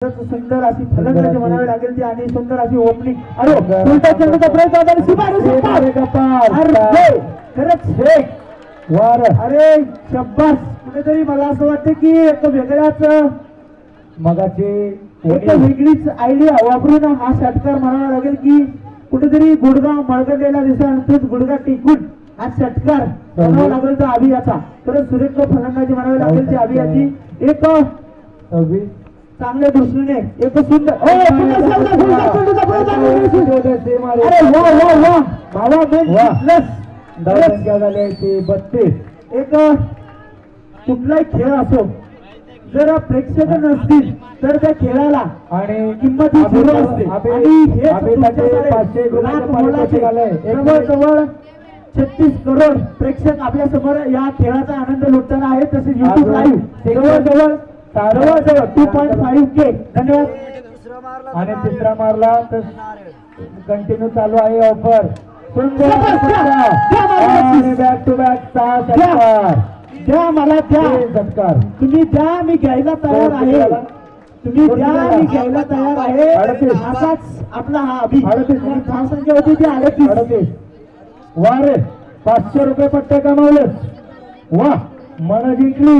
सुंदर अशी फलंदाजी म्हणावी लागेल ती आणि सुंदर अशी ओपनिंग. अरे उलटा चेंडूचा प्रयत्न झाला, खरंच वार. अरे शब्बास. कुठेतरी मला असं वाटतं की एक वेगळ्याच मगाची एक वेगळीच आयडिया वापरून हा षटकार म्हणावा लागेल की कुठेतरी गुडगा मळगडलेला दिसला आणि तोच गुडगा टिकून हा षटकार म्हणावा लागेल तो अभियाचा. तर सुरेख फलंदाजी म्हणावी लागेल ती अभियाची. एक 26 चांगल्या दृष्टीने एक सुंदर झाले 32. एक कुठलाही खेळ असो जर प्रेक्षक नसतील तर त्या खेळाला आणि किंमत झिरो असते. आणि जवळजवळ 36 करोड प्रेक्षक आपल्या समोर या खेळाचा आनंद लुटताना आहे. तसेच युट्यूब लाईव्ह जवळजवळ 2.5K. धन्यवाद. आणि तिसरा मारला तर कंटिन्यू चालू आहे ऑफर. बॅक टू बॅक 6 षटकार. द्या मला द्या षटकार. तुम्ही द्या मी घ्यायला तयार आहे. तुम्ही द्या मी घ्यायला तयार आहे. असाच आपला हा अभि संख्या होती ती 38. वा रे 500 रुपये पट्टे कमावले. वा मन जिंकली.